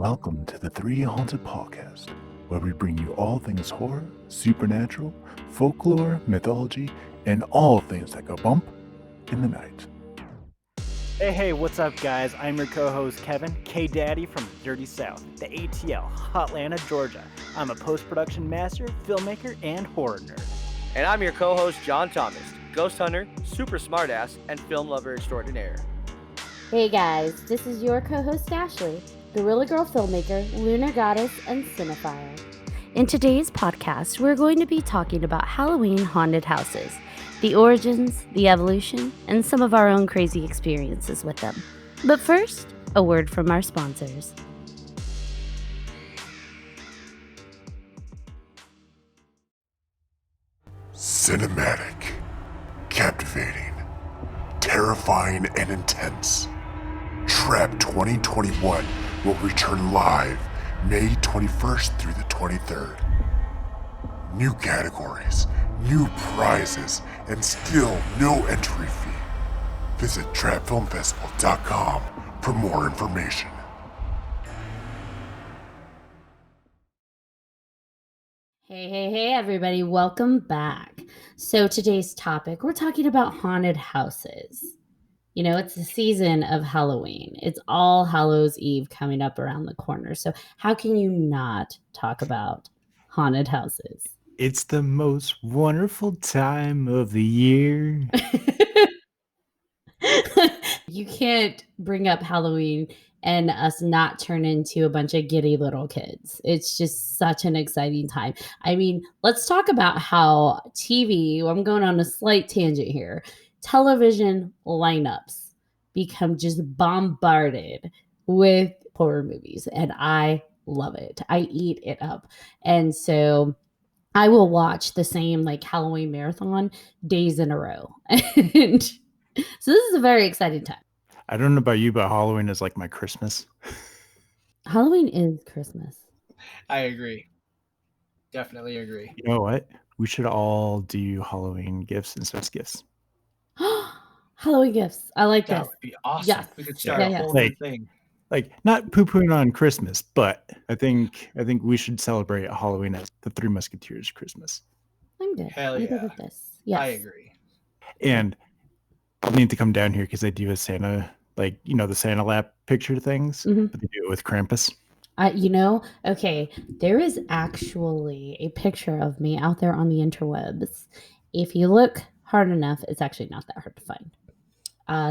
Welcome to the 3Haunted podcast, where we bring you all things horror, supernatural, folklore, mythology, and all things that go bump in the night. Hey, what's up, guys? I'm your co-host, Kevin, K-Daddy from Dirty South, the ATL, Hotlanta, Georgia. I'm a post-production master, filmmaker, and horror nerd. And I'm your co-host, John Thomas, ghost hunter, super smartass, and film lover extraordinaire. Hey guys, this is your co-host Ashley, Gorilla Girl filmmaker, lunar goddess, and cinephile. In today's podcast, we're going to be talking about Halloween haunted houses, the origins, the evolution, and some of our own crazy experiences with them. But first, a word from our sponsors. Cinematic, captivating, terrifying, and intense. Trap 2021 will return live May 21st through the 23rd. New categories, new prizes, and still no entry fee. Visit trapfilmfestival.com for more information. Hey, everybody, welcome back. So today's topic, we're talking about haunted houses. You know, it's the season of Halloween. It's All Hallows Eve coming up around the corner. So how can you not talk about haunted houses? It's the most wonderful time of the year. You can't bring up Halloween and us not turn into a bunch of giddy little kids. It's just such an exciting time. I mean, let's talk about how TV, I'm going on a slight tangent here, television lineups become just bombarded with horror movies, and I love it. I eat it up. And so I will watch the same like Halloween marathon days in a row. And so this is a very exciting time. I don't know about you, but Halloween is like my Christmas. Halloween is Christmas. I agree. Definitely agree. You know what? We should all do Halloween gifts instead of gifts. Halloween gifts. I like That this. would be awesome. Yes. We could start Yeah, a yes. whole new Like- thing. Like not poo-pooing on Christmas, but I think we should celebrate Halloween as the Three Musketeers Christmas. I'm good. Hell I'm good yeah. with this. Yes. I agree. And I'll need to come down here because I do a Santa, like, you know, the Santa lap picture things, Mhm. but they do it with Krampus. Okay, there is actually a picture of me out there on the interwebs. If you look hard enough, it's actually not that hard to find.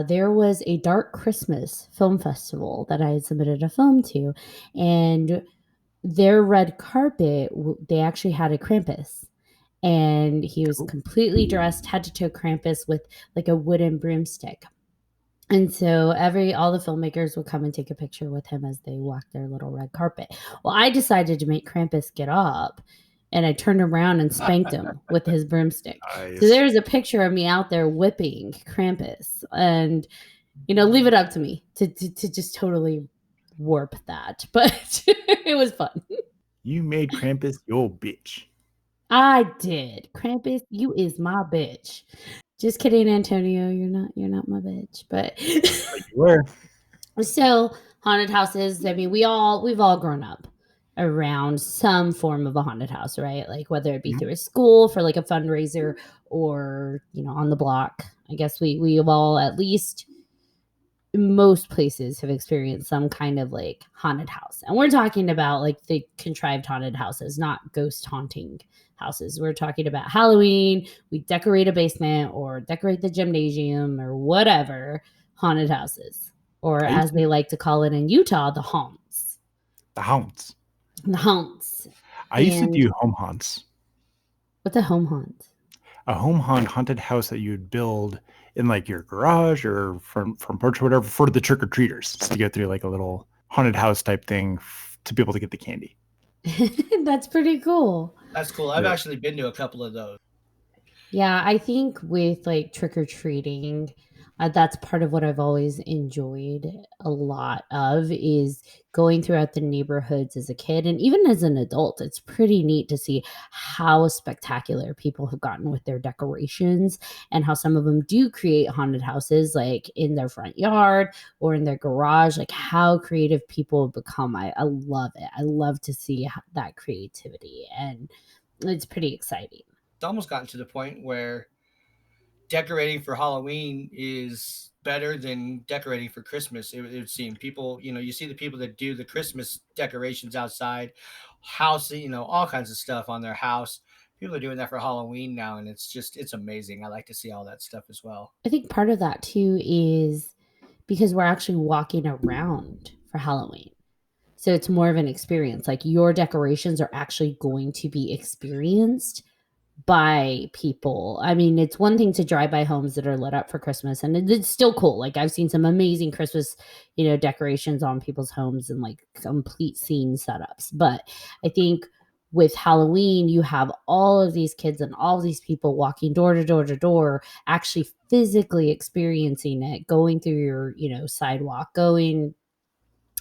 There was a Dark Christmas film festival that I had submitted a film to, and their red carpet, they actually had a Krampus. And he was completely dressed head to toe Krampus with like a wooden broomstick. And so all the filmmakers would come and take a picture with him as they walked their little red carpet. Well, I decided to make Krampus get up, and I turned around and spanked him with his broomstick. Nice. So there's a picture of me out there whipping Krampus, and leave it up to me to just totally warp that. But it was fun. You made Krampus your bitch. I did. Krampus, you is my bitch. Just kidding, Antonio. You're not my bitch. But Like you were. so haunted houses, I mean, we've all grown up around some form of a haunted house, right? Like whether it be Mhm. through a school for like a fundraiser or, on the block. I guess we've all, at least most places, have experienced some kind of like haunted house. And we're talking about like the contrived haunted houses, not ghost haunting houses. We're talking about Halloween, we decorate a basement or decorate the gymnasium or whatever, haunted houses. Or I used as they like to call it in Utah, the haunts. The haunts. The haunts. I used to And- do home haunts. What's a home haunt? A home haunted house that you would build in like your garage or from porch or whatever for the trick-or-treaters. So you go through like a little haunted house type thing to be able to get the candy. That's pretty cool. That's cool. I've Yeah. actually been to a couple of those. Yeah, I think with like trick-or-treating, That's part of what I've always enjoyed a lot of is going throughout the neighborhoods as a kid and even as an adult. It's pretty neat to see how spectacular people have gotten with their decorations and how some of them do create haunted houses like in their front yard or in their garage, like how creative people have become. I love it. I love to see that creativity, and it's pretty exciting. It's almost gotten to the point where decorating for Halloween is better than decorating for Christmas. It would seem people, you see the people that do the Christmas decorations outside, house, all kinds of stuff on their house. People are doing that for Halloween now, and it's amazing. I like to see all that stuff as well. I think part of that too is because we're actually walking around for Halloween. So it's more of an experience. Like your decorations are actually going to be experienced by people. I mean, it's one thing to drive by homes that are lit up for Christmas, and it's still cool. Like I've seen some amazing Christmas, decorations on people's homes and like complete scene setups. But I think with Halloween, you have all of these kids and all of these people walking door to door to door, actually physically experiencing it, going through your, sidewalk, going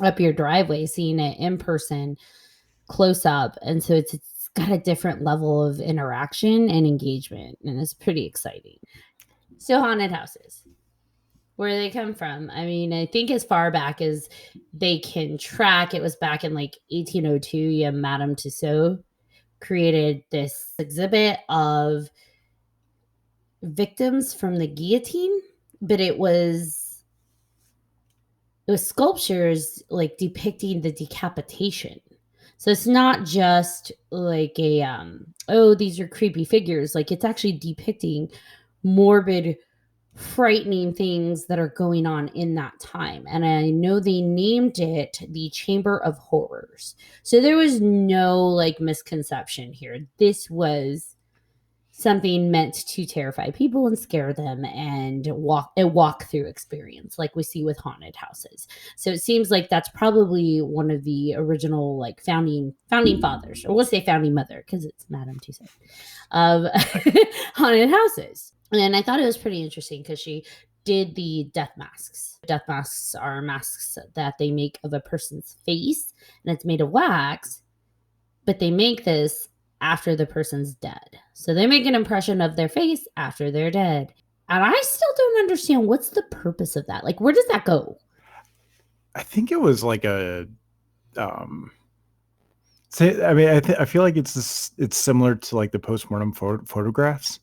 up your driveway, seeing it in person, close up. And so it's got a different level of interaction and engagement, and it's pretty exciting. So haunted houses, where they come from. I mean, I think as far back as they can track, it was back in like 1802. Yeah, Madame Tussauds created this exhibit of victims from the guillotine, but it was sculptures like depicting the decapitation. So it's not just like a these are creepy figures. Like it's actually depicting morbid, frightening things that are going on in that time. And I know they named it the Chamber of Horrors. So there was no like misconception here. This was something meant to terrify people and scare them, and walk through experience like we see with haunted houses. So it seems like that's probably one of the original like founding fathers, or we'll say founding mother because it's Madame Tussauds, of haunted houses. And I thought it was pretty interesting because she did the death masks. Death masks are masks that they make of a person's face, and it's made of wax, but they make this after the person's dead. So they make an impression of their face after they're dead. And I still don't understand what's the purpose of that. Like, where does that go? I think it was like a I feel like it's similar to like the postmortem photographs,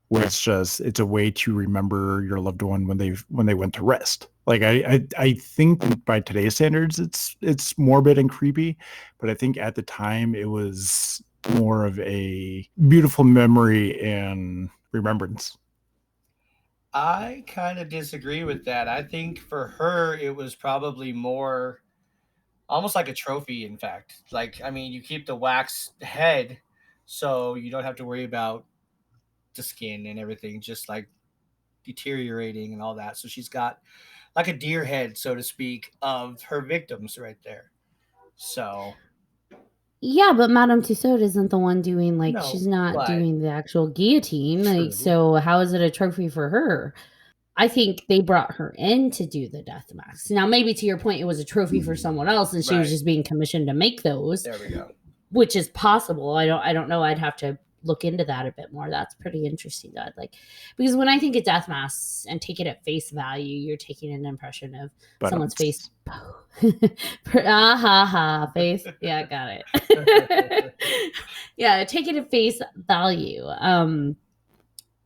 where it's a way to remember your loved one when they went to rest. Like I think by today's standards it's morbid and creepy, but I think at the time it was more of a beautiful memory and remembrance. I kind of disagree with that. I think for her, it was probably more almost like a trophy, in fact. Like, I mean, you keep the wax head so you don't have to worry about the skin and everything just like deteriorating and all that. So she's got like a deer head, so to speak, of her victims right there. So Yeah, but Madame Tussauds isn't the one doing like No, she's not but- doing the actual guillotine. True. Like, so how is it a trophy for her? I think they brought her in to do the death masks. Now, maybe to your point, it was a trophy for someone else, and she was Right. just being commissioned to make those, There we go. which is possible. I don't know. I'd have to look into that a bit more. That's pretty interesting. I'd like, because when I think of death masks and take it at face value, you're taking an impression of someone's face. Face. Yeah, got it. Yeah, take it at face value.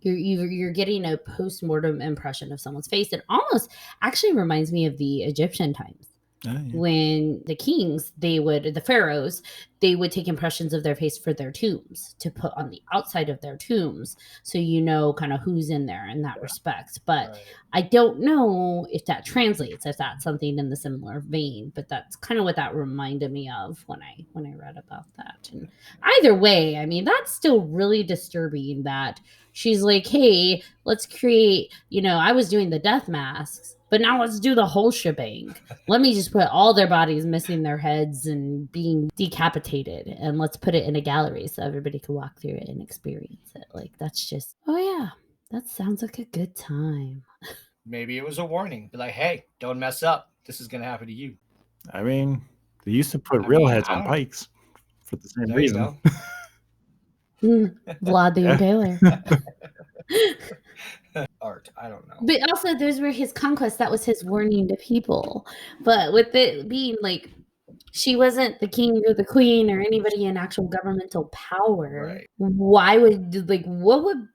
You're getting a post-mortem impression of someone's face. It almost actually reminds me of the Egyptian times. Oh, yeah. When the kings, the pharaohs, they would take impressions of their face for their tombs to put on the outside of their tombs, so you know kind of who's in there in that respect. But Right. I don't know if that translates, if that's something in the similar vein. But that's kind of what that reminded me of when I read about that. And either way, I mean, that's still really disturbing that she's like, hey, let's create, I was doing the death masks, but now let's do the whole shebang. Let me just put all their bodies missing their heads and being decapitated, and let's put it in a gallery so everybody can walk through it and experience it. Like, that's just, oh yeah, that sounds like a good time. Maybe it was a warning. Be like, hey, don't mess up. This is gonna happen to you. I mean, they used to put I real mean, heads I on don't know. pikes for the same There you reason. go. Vlad the Yeah. Impaler. Art. I don't know. But also, those were his conquests. That was his warning to people. But with it being like, she wasn't the king or the queen or anybody in actual governmental power. Right. Why would, like, what would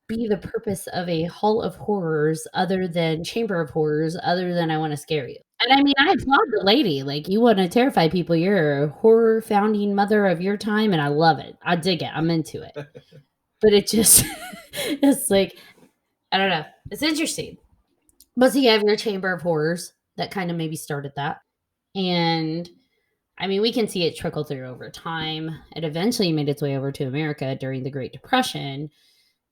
be the purpose of a Hall of Horrors other than Chamber of Horrors, other than I want to scare you? And I mean, I applaud the lady. Like, you want to terrify people. You're a horror founding mother of your time, and I love it. I dig it. I'm into it. But it just, it's like, I don't know. It's interesting. But so you have your Chamber of Horrors that kind of maybe started that. And I mean, we can see it trickle through over time. It eventually made its way over to America during the Great Depression.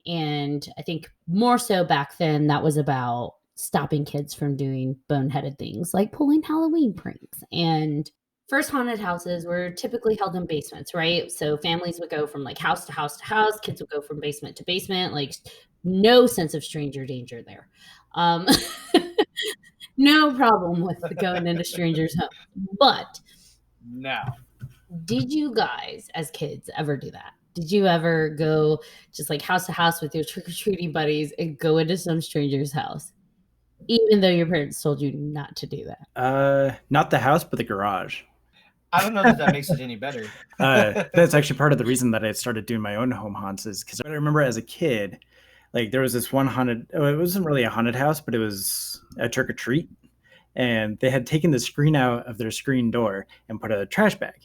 And I think more so back then, that was about stopping kids from doing boneheaded things like pulling Halloween pranks. And first haunted houses were typically held in basements, right? So families would go from like house to house to house, kids would go from basement to basement, like no sense of stranger danger there. Um, no problem with going into strangers' homes. But Now, did you guys, as kids, ever do that? Did you ever go just like house to house with your trick or treating buddies and go into some stranger's house, even though your parents told you not to do that? Not the house, but the garage. I don't know that that makes it any better. That's actually part of the reason that I started doing my own home haunts is because I remember as a kid, like there was this one haunted, it wasn't really a haunted house, but it was a trick or treat. And they had taken the screen out of their screen door and put a trash bag.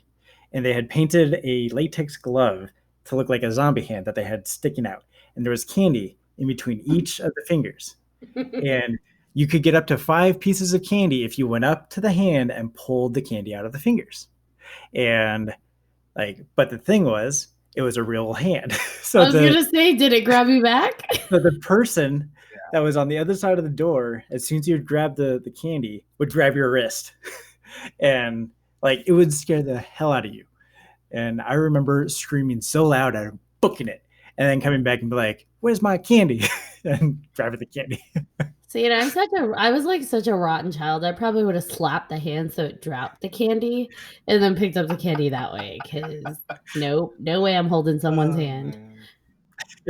And they had painted a latex glove to look like a zombie hand that they had sticking out. And there was candy in between each of the fingers. And you could get up to 5 pieces of candy if you went up to the hand and pulled the candy out of the fingers. And like, but the thing was, it was a real hand. So I was going to say, did it grab you back? so the person that was on the other side of the door, as soon as you would grab the candy, would grab your wrist. And like, it would scare the hell out of you. And I remember screaming so loud at him, booking it, and then coming back and be like, "Where's my candy?" and grabbing the candy. So, you know, I was like such a rotten child. I probably would have slapped the hand so it dropped the candy and then picked up the candy that way. Because no way I'm holding someone's hand. Man.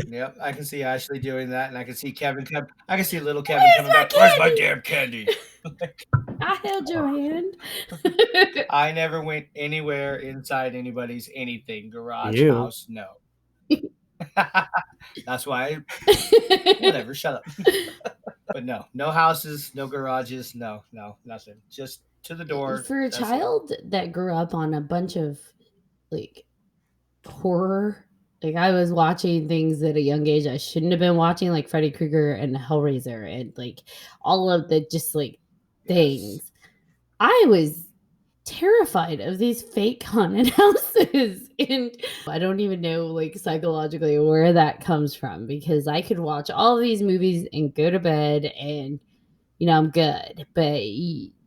Yep, I can see Ashley doing that, and I can see Kevin. I can see little Kevin coming back. Where's my damn candy? I held your hand. I never went anywhere inside anybody's anything. Garage, You. house, no. That's why. Whatever. Shut up. But no houses, no garages, no, nothing. Just to the door. For a That's child that grew up on a bunch of like horror, like I was watching things at a young age I shouldn't have been watching, like Freddy Krueger and Hellraiser and like all of the just like things. I was terrified of these fake haunted houses, and I don't even know like psychologically where that comes from, because I could watch all of these movies and go to bed and you know I'm good, but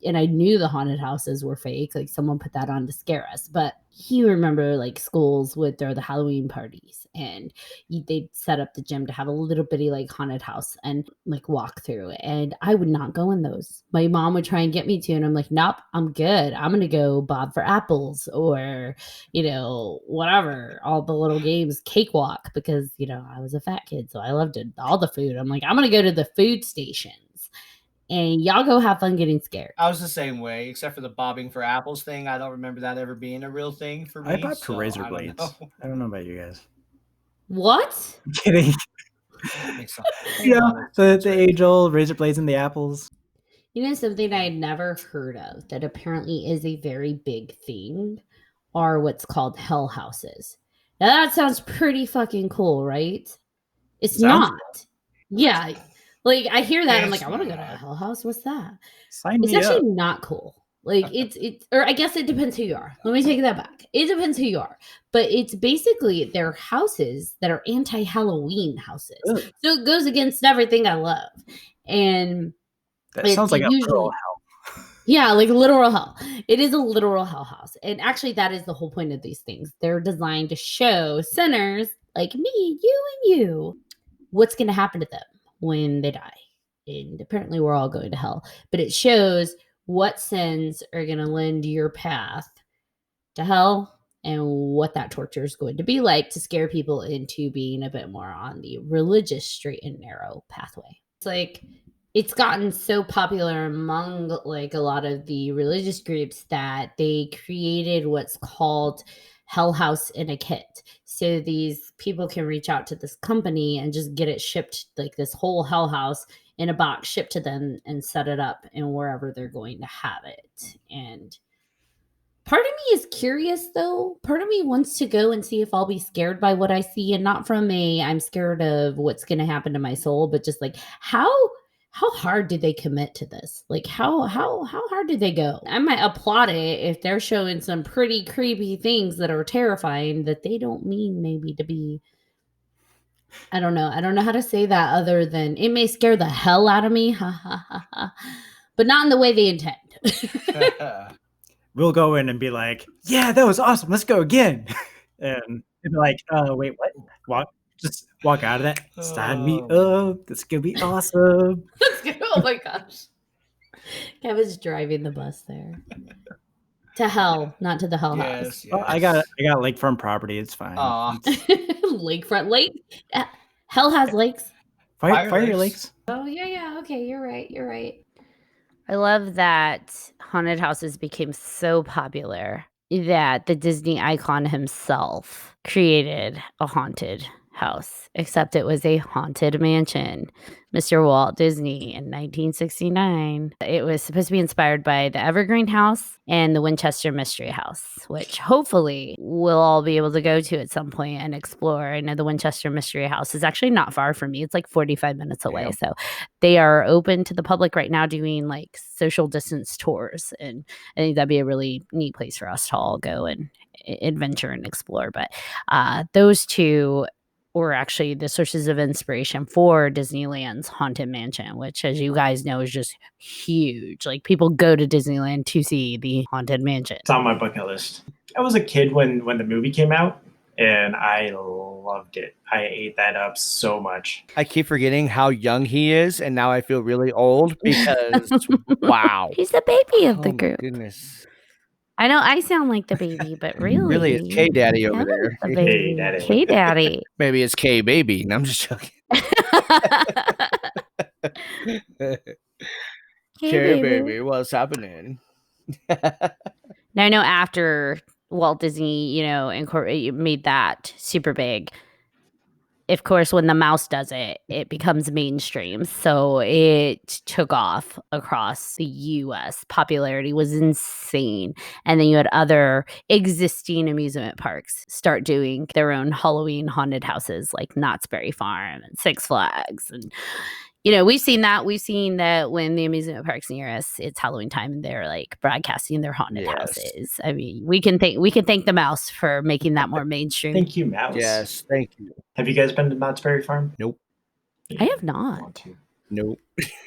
and I knew the haunted houses were fake, like someone put that on to scare us. But you remember like schools would throw the Halloween parties and they'd set up the gym to have a little bitty like haunted house and like walk through, and I would not go in those. My mom would try and get me to, and I'm like, nope, I'm good. I'm gonna go Bob for Apples or you know whatever, all the little games, cakewalk, because you know I was a fat kid, so I loved it, all the food. I'm like, I'm gonna go to the food stations and y'all go have fun getting scared. I was the same way, except for the bobbing for apples thing. I don't remember that ever being a real thing for me. I bobbed for so razor I don't blades. know. I don't know about you guys. What? I'm kidding. That makes sense. Yeah, the age old razor blades and the apples. You know, something I had never heard of that apparently is a very big thing are what's called hell houses. Now that sounds pretty fucking cool, right? It's Sounds not. Yeah. Like I hear that, I'm It's like, I want to go to a not. hell house. What's that? Sign It's me actually up. not cool. Like it's or I guess it depends who you are. Let me take that back. It depends who you are. But it's basically they're houses that are anti-Halloween houses. Ugh. So it goes against everything I love. And That it's sounds like a usually literal hell. yeah, like literal hell. It is a literal hell house. And actually that is the whole point of these things. They're designed to show sinners like me, you and you, what's going to happen to them when they die. and apparently we're all going to hell. But it shows what sins are going to lend your path to hell and what that torture is going to be like to scare people into being a bit more on the religious straight and narrow pathway. It's like it's gotten so popular among like a lot of the religious groups that they created what's called Hell House in a kit. So these people can reach out to this company and just get it shipped, like this whole Hell House in a box, shipped to them and set it up in wherever they're going to have it. And part of me is curious though. Part of me wants to go and see if I'll be scared by what I see, and not from a I'm scared of what's going to happen to my soul, but just like how hard do they commit to this? Like how hard do they go? I might applaud it if they're showing some pretty creepy things that are terrifying that they don't mean maybe to be. I don't know how to say that other than it may scare the hell out of me, but not in the way they intend. We'll go in and be like, yeah, that was awesome. Let's go again. And they'll be like, wait, what? Just walk out of that. Sign me up. This is going to be awesome. Oh my gosh. Kevin's driving the bus there. To hell, not to the Hell House. Well, I got lakefront property. It's fine. Lakefront lake. Hell has lakes. Fire lakes. Oh yeah. Okay, you're right. I love that haunted houses became so popular that the Disney icon himself created a haunted house, except it was a haunted mansion. Mr. Walt Disney in 1969. It was supposed to be inspired by the Evergreen House and the Winchester Mystery House, which hopefully we'll all be able to go to at some point and explore. I know the Winchester Mystery House is actually not far from me. It's like 45 minutes away. Yeah. So they are open to the public right now doing like social distance tours. And I think that'd be a really neat place for us to all go and adventure and explore. But those two were actually the sources of inspiration for Disneyland's Haunted Mansion, which, as you guys know, is just huge. Like, people go to Disneyland to see the Haunted Mansion. It's on my bucket list. I was a kid when the movie came out, and I loved it. I ate that up so much. I keep forgetting how young he is, and now I feel really old because, wow. He's the baby of the Oh, my group. goodness. I know I sound like the baby, but really, it's K-Daddy over there. The baby. K-Daddy. K-Daddy. Maybe it's K-Baby. No, I'm just joking. K-Baby, what's happening? Now, I know after Walt Disney, made that super big, of course, when the mouse does it, it becomes mainstream. So it took off across the US. Popularity was insane. And then you had other existing amusement parks start doing their own Halloween haunted houses like Knott's Berry Farm and Six Flags. And, we've seen that. We've seen that when the amusement parks near us, it's Halloween time and they're like broadcasting their haunted houses. I mean, we can thank the mouse for making that more mainstream. Thank you, Mouse. Yes, thank you. Have you guys been to Knott's Berry Farm? Nope. I have not. Nope.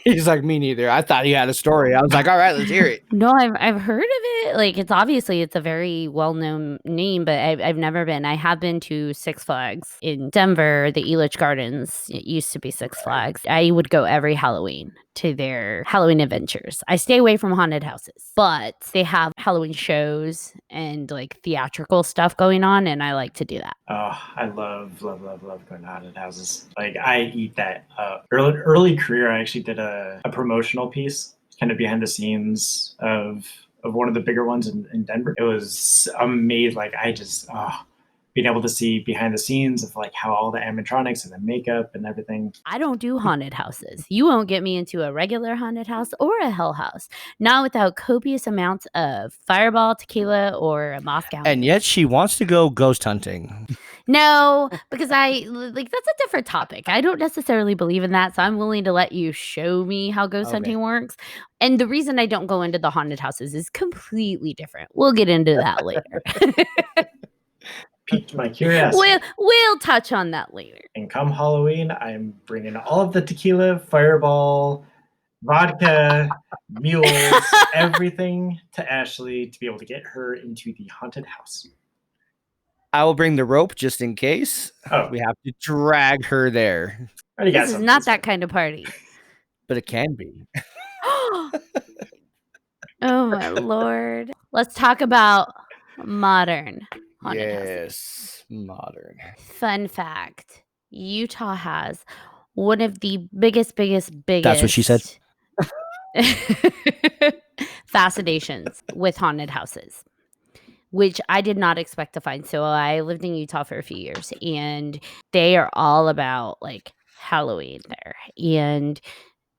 He's like, me neither. I thought he had a story. I was like, all right, let's hear it. No, I've heard of it. Like, it's a very well-known name, but I've never been. I have been to Six Flags in Denver, the Elitch Gardens. It used to be Six Flags. I would go every Halloween to their Halloween adventures. I stay away from haunted houses, but they have Halloween shows and like theatrical stuff going on, and I like to do that. Oh, I love going to haunted houses. Like, I eat that. Early career, I actually did a promotional piece, kind of behind the scenes of one of the bigger ones in Denver. It was amazing. Like, I just being able to see behind the scenes of like how all the animatronics and the makeup and everything. I don't do haunted houses. You won't get me into a regular haunted house or a hell house, not without copious amounts of Fireball, tequila, or a Moscow. And yet she wants to go ghost hunting. No, because that's a different topic. I don't necessarily believe in that, so I'm willing to let you show me how ghost hunting works. And the reason I don't go into the haunted houses is completely different. We'll get into that later. Piqued my curiosity. We'll touch on that later. And come Halloween, I'm bringing all of the tequila, Fireball, vodka, mules, everything to Ashley to be able to get her into the haunted house. I will bring the rope just in case. Oh. We have to drag her there. This is not that kind of party. but it can be. Oh my lord. Let's talk about modern haunted houses. Yes, modern. Fun fact. Utah has one of the biggest That's what she said. fascinations with haunted houses, which I did not expect to find. So I lived in Utah for a few years, and they are all about like Halloween there and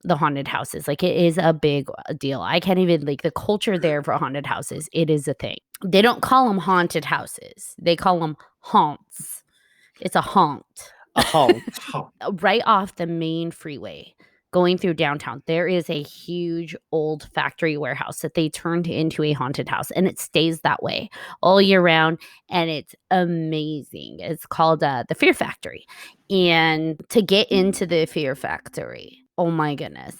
the haunted houses. Like, it is a big deal. I can't even, like, the culture there for haunted houses, it is a thing. They don't call them haunted houses. They call them haunts. It's a haunt. A haunt. Right off the main freeway going through downtown, there is a huge old factory warehouse that they turned into a haunted house, and it stays that way all year round, and it's amazing. It's called the Fear Factory. And to get into the Fear Factory, oh my goodness,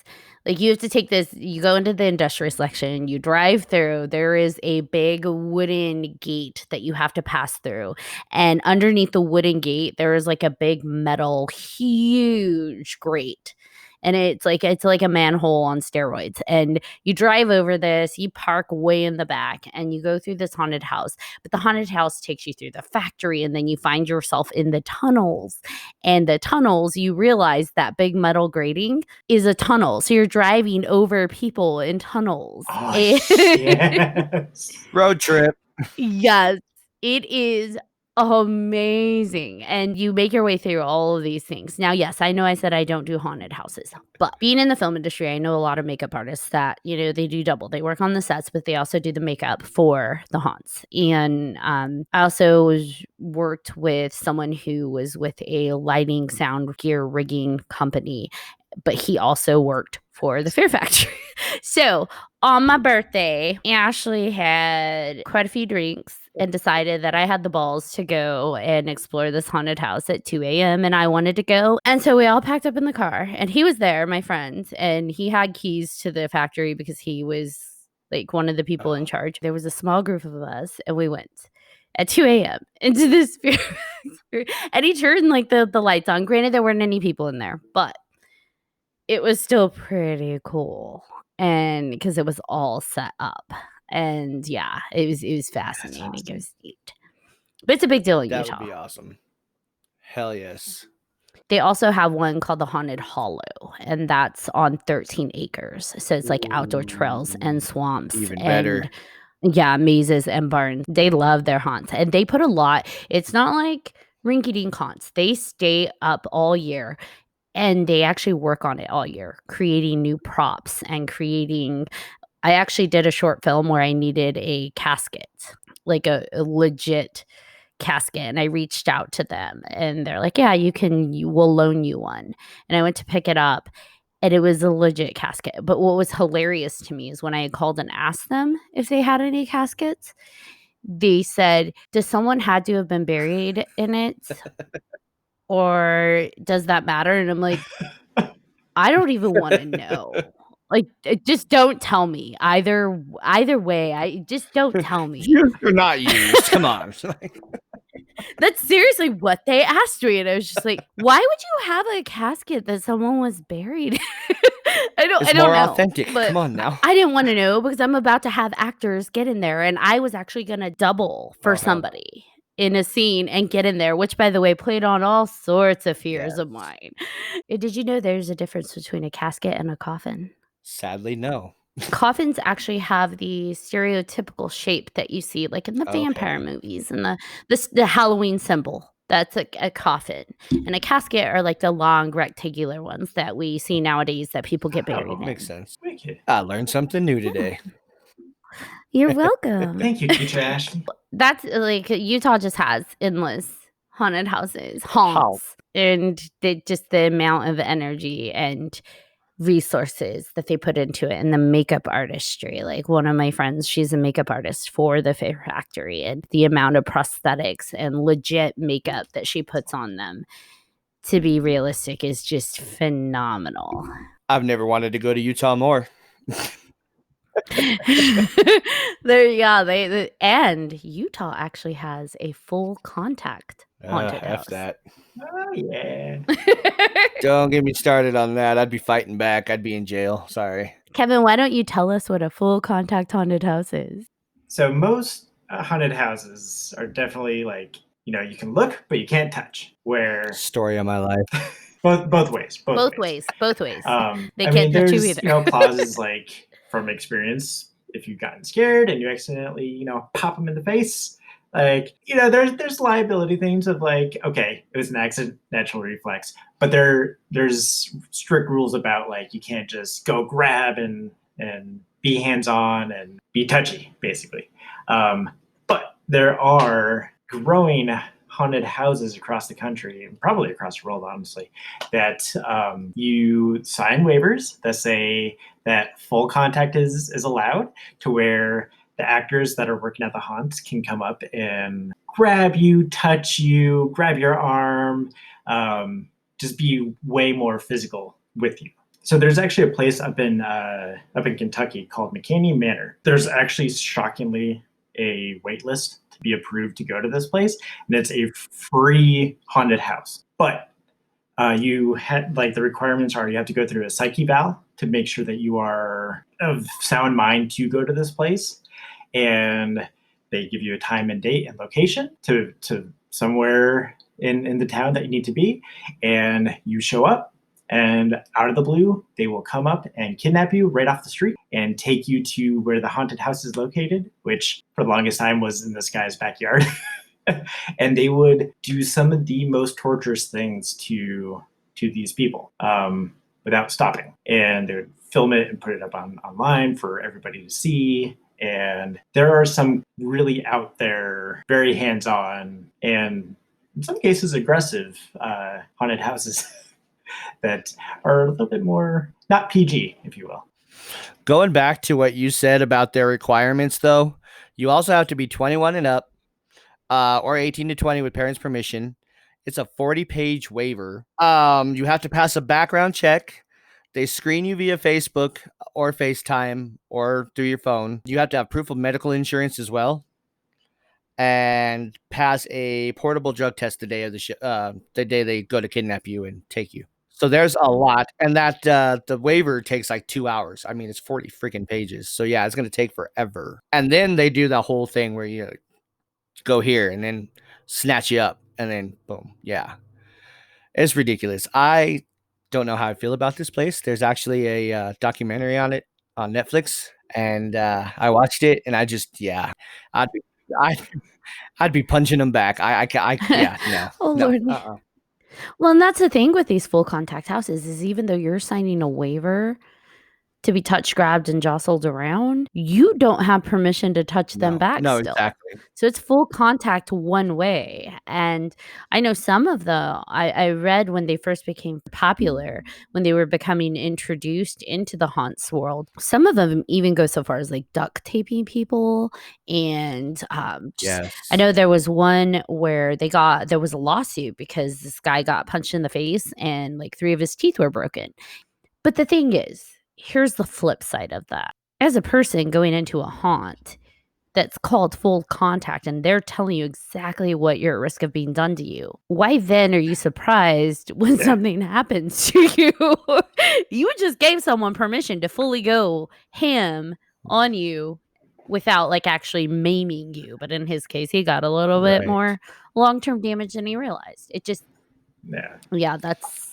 like, you have to take this, you go into the industrial section, you drive through, there is a big wooden gate that you have to pass through, and underneath the wooden gate there is like a big metal huge grate, and it's like a manhole on steroids, and you drive over this, you park way in the back, and you go through this haunted house. But the haunted house takes you through the factory, and then you find yourself in the tunnels, and the tunnels, you realize that big metal grating is a tunnel, so you're driving over people in tunnels. Oh, yes. Road trip. Yes, it is amazing. And you make your way through all of these things. Now, yes, I know I said I don't do haunted houses, but being in the film industry, I know a lot of makeup artists that, they do double. They work on the sets, but they also do the makeup for the haunts. And I also worked with someone who was with a lighting, sound, gear rigging company, but he also worked for the Fear Factory. So on my birthday, Ashley had quite a few drinks and decided that I had the balls to go and explore this haunted house at 2 a.m. and I wanted to go. And so we all packed up in the car, and he was there, my friend, and he had keys to the factory because he was like one of the people in charge. There was a small group of us, and we went at 2 a.m. into this Fear Factory, and he turned like the lights on. Granted, there weren't any people in there, but it was still pretty cool, and because it was all set up, and yeah, it was fascinating. Awesome. It was neat, but it's a big deal in That Utah. would be awesome. Hell yes. They also have one called the Haunted Hollow, and that's on 13 acres. So it's like outdoor trails and swamps. Even and better. Yeah, mazes and barns. They love their haunts, and they put a lot. It's not like rinky-dink haunts. They stay up all year, and they actually work on it all year, creating new props and creating. I actually did a short film where I needed a casket, like a legit casket, and I reached out to them, and they're like, yeah, we'll loan you one. And I went to pick it up, and it was a legit casket. But what was hilarious to me is when I called and asked them if they had any caskets, they said, does someone had to have been buried in it? Or does that matter? And I'm like, I don't even want to know. Like, just don't tell me. Either way, I just don't tell me. You're not used. Come on. That's seriously what they asked me, and I was just like, "Why would you have a casket that someone was buried?" I don't more know. authentic. Come on now. I didn't want to know because I'm about to have actors get in there, and I was actually gonna double for somebody in a scene and get in there, which, by the way, played on all sorts of fears of mine. Did you know there's a difference between a casket and a coffin? Sadly, no. Coffins actually have the stereotypical shape that you see like in the vampire movies and the Halloween symbol. That's a coffin. And a casket are like the long rectangular ones that we see nowadays that people get buried in. Makes sense. I learned something new today. You're welcome. Thank you, teacher Ashley. That's like Utah just has endless haunted houses, haunts, and just the amount of energy and resources that they put into it, and the makeup artistry. Like, one of my friends, she's a makeup artist for the Fear Factory, and the amount of prosthetics and legit makeup that she puts on them to be realistic is just phenomenal. I've never wanted to go to Utah more. There you go. And Utah actually has a full contact haunted house. That. Oh, yeah. Don't get me started on that. I'd be fighting back. I'd be in jail. Sorry. Kevin, why don't you tell us what a full contact haunted house is? So most haunted houses are definitely like, you can look, but you can't touch. Where Story of my life. both ways. Both ways. They I can't mean, touch you there's either. clauses like from experience. If you've gotten scared and you accidentally pop them in the face, like there's liability things of like, okay, it was an accidental reflex, but there's strict rules about like you can't just go grab and be hands on and be touchy, basically. But there are growing haunted houses across the country and probably across the world, honestly, that you sign waivers that say that full contact is allowed, to where the actors that are working at the haunts can come up and grab you, touch you, grab your arm, just be way more physical with you. So there's actually a place up in Kentucky called McCaney Manor. There's actually shockingly a wait list to be approved to go to this place, and it's a free haunted house. But you had like the requirements are you have to go through a psyche eval to make sure that you are of sound mind to go to this place, and they give you a time and date and location to somewhere in the town that you need to be, and you show up. And out of the blue, they will come up and kidnap you right off the street and take you to where the haunted house is located, which for the longest time was in this guy's backyard. And they would do some of the most torturous things to these people without stopping. And they would film it and put it up online for everybody to see. And there are some really out there, very hands-on, and in some cases aggressive haunted houses that are a little bit more not PG, if you will. Going back to what you said about their requirements, though, you also have to be 21 and up, or 18 to 20 with parents' permission. It's a 40-page waiver. You have to pass a background check. They screen you via Facebook or FaceTime or through your phone. You have to have proof of medical insurance as well, and pass a portable drug test the day of the day they go to kidnap you and take you. So there's a lot, and that the waiver takes like 2 hours. I mean, it's 40 freaking pages. So yeah, it's gonna take forever. And then they do the whole thing where you go here and then snatch you up, and then boom, yeah, it's ridiculous. I don't know how I feel about this place. There's actually a documentary on it on Netflix, and I watched it, and I just I'd be, I'd be punching them back. Yeah, no, Oh, no. Lord. Well, and that's the thing with these full contact houses is even though you're signing a waiver to be touched, grabbed, and jostled around, you don't have permission to touch them back No, still. exactly. So it's full contact one way. And I know some of I read when they first became popular, when they were becoming introduced into the haunts world, some of them even go so far as like duct taping people. And Yes. I know there was one where there was a lawsuit because this guy got punched in the face and like 3 of his teeth were broken. But the thing is, here's the flip side of that. As a person going into a haunt that's called full contact and they're telling you exactly what you're at risk of being done to you, why then are you surprised when something happens to you? You just gave someone permission to fully go ham on you without like actually maiming you. But in his case, he got a little bit more long-term damage than he realized. It just, that's...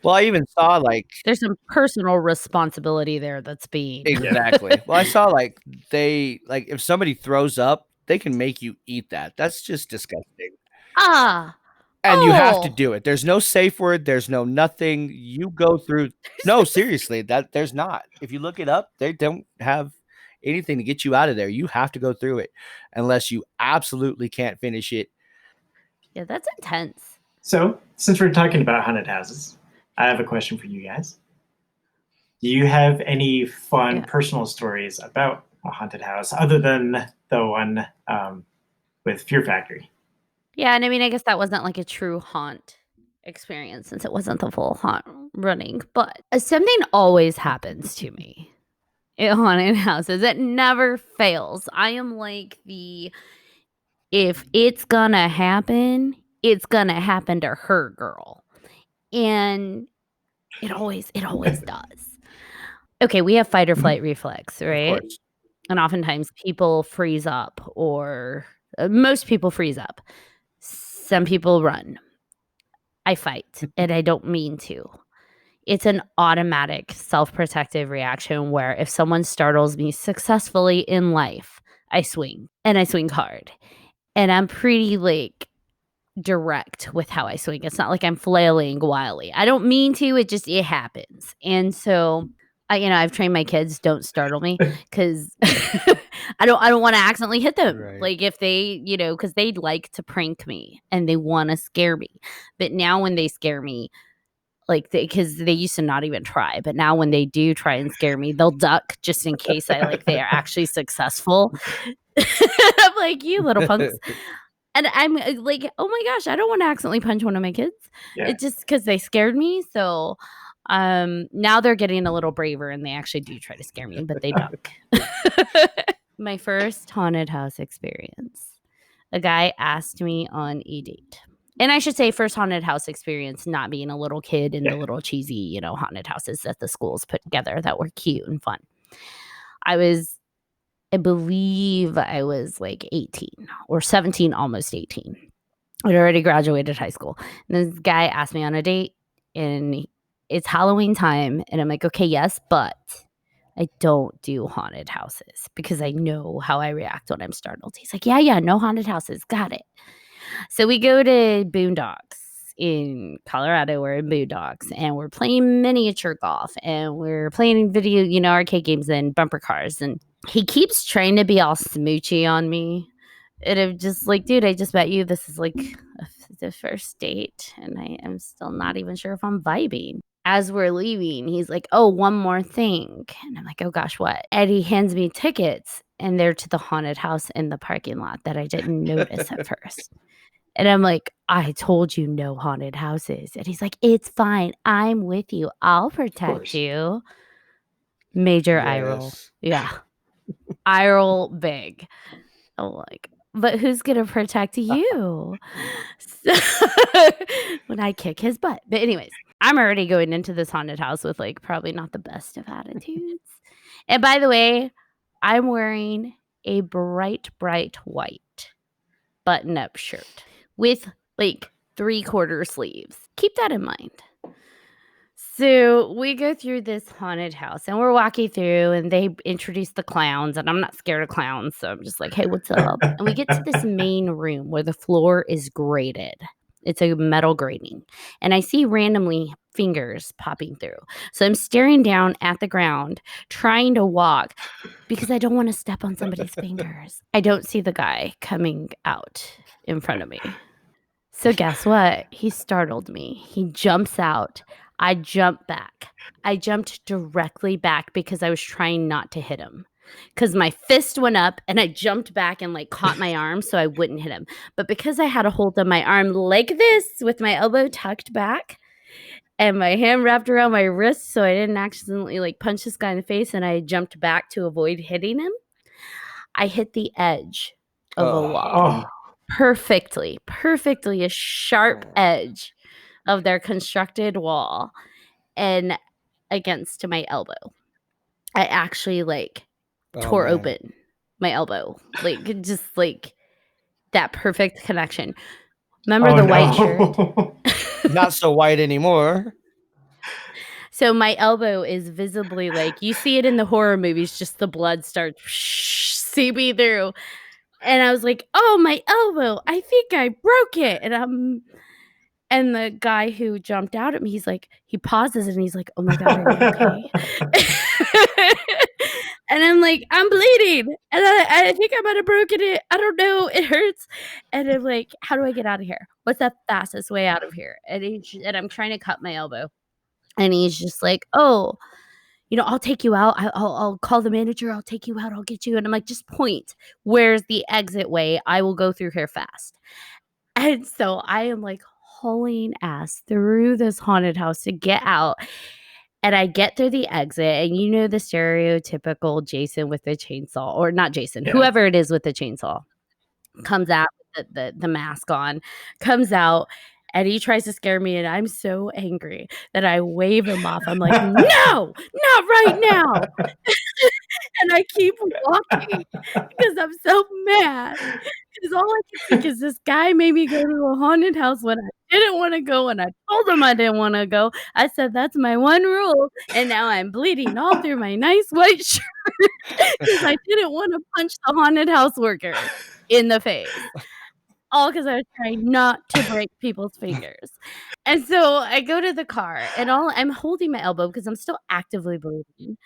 Well, I even saw like there's some personal responsibility there that's being... Exactly. Well, I saw like if somebody throws up, they can make you eat that. That's just disgusting. And you have to do it. There's no safe word. There's no nothing. You go through. No, seriously, there's not. If you look it up, they don't have anything to get you out of there. You have to go through it unless you absolutely can't finish it. Yeah, that's intense. So, since we're talking about haunted houses, I have a question for you guys. Do you have any fun personal stories about a haunted house other than the one with Fear Factory? Yeah, and I mean, I guess that wasn't like a true haunt experience since it wasn't the full haunt running, but something always happens to me in haunted houses. It never fails. I am like if it's gonna happen, it's gonna happen to her, girl. And it always does. Okay, we have fight or flight reflex, Of right? course. And oftentimes people freeze up, or most people freeze up. Some people run. I fight, and I don't mean to. It's an automatic self-protective reaction where if someone startles me successfully in life, I swing, and I swing hard. And I'm pretty like direct with how I swing. It's not like I'm flailing wildly. I don't mean to, it happens. And so I've trained my kids, don't startle me, because I don't want to accidentally hit them. Right. Like if they, because they like to prank me and they want to scare me. But now when they scare me, like because they used to not even try, but now when they do try and scare me, they'll duck just in case they are actually successful. I'm like, you little punks. And I'm like, oh my gosh, I don't want to accidentally punch one of my kids. Yeah. It's just because they scared me. So now they're getting a little braver and they actually do try to scare me, but they duck. My first haunted house experience. A guy asked me on a date. And I should say first haunted house experience, not being a little kid in the little cheesy, haunted houses that the schools put together that were cute and fun. I believe I was like 18 or 17, almost 18. I'd already graduated high school. And this guy asked me on a date, and it's Halloween time. And I'm like, okay, yes, but I don't do haunted houses because I know how I react when I'm startled. He's like, yeah, no haunted houses. Got it. So we go to Boondocks in Colorado. We're in Boondocks and we're playing miniature golf and we're playing video, arcade games and bumper cars. And he keeps trying to be all smoochy on me. And I'm just like, dude, I just met you. This is like the first date. And I am still not even sure if I'm vibing. As we're leaving, he's like, oh, one more thing. And I'm like, oh gosh, what? And he hands me tickets and they're to the haunted house in the parking lot that I didn't notice at first. And I'm like, I told you no haunted houses. And he's like, it's fine. I'm with you. I'll protect you. Major eye roll. Yes. Yeah. Eye roll big. I'm like, but who's going to protect you? When I kick his butt. But anyways, I'm already going into this haunted house with like probably not the best of attitudes. And by the way, I'm wearing a bright white button-up shirt with like 3/4 sleeves. Keep that in mind. So we go through this haunted house and we're walking through and they introduce the clowns and I'm not scared of clowns. So I'm just like, hey, what's up? And we get to this main room where the floor is grated. It's a metal grating. And I see randomly fingers popping through. So I'm staring down at the ground, trying to walk because I don't want to step on somebody's fingers. I don't see the guy coming out in front of me. So guess what? He startled me. He jumps out. I jump back. I jumped directly back because I was trying not to hit him. Because my fist went up and I jumped back and like caught my arm so I wouldn't hit him. But because I had a hold of my arm like this with my elbow tucked back and my hand wrapped around my wrist so I didn't accidentally like punch this guy in the face and I jumped back to avoid hitting him, I hit the edge of a wall. Perfectly a sharp edge of their constructed wall and against my elbow. I actually like tore open my elbow, like just like that perfect connection. Remember the white shirt? Not so white anymore. So my elbow is visibly like, you see it in the horror movies, just the blood starts seeping through. And I was like, oh, my elbow, I think I broke it. And the guy who jumped out at me, he pauses and he's like, oh my God, are you okay? And I'm like, I'm bleeding. And I think I might have broken it. I don't know. It hurts. And I'm like, how do I get out of here? What's the fastest way out of here? And I'm trying to cut my elbow. And he's just like, oh, I'll take you out. I'll call the manager. I'll take you out. I'll get you. And I'm like, just point. Where's the exit way? I will go through here fast. And so I am like hauling ass through this haunted house to get out. And I get through the exit and the stereotypical Jason with the chainsaw, or not Jason, whoever it is with the chainsaw comes out with the mask on, comes out, and he tries to scare me, and I'm so angry that I wave him off. I'm like, no, not right now. And I keep walking because I'm so mad. Because all I can think is this guy made me go to a haunted house when I didn't want to go, and I told him I didn't want to go. I said that's my one rule, and now I'm bleeding all through my nice white shirt because I didn't want to punch the haunted house worker in the face. All because I was trying not to break people's fingers. And so I go to the car, and I'm holding my elbow because I'm still actively bleeding.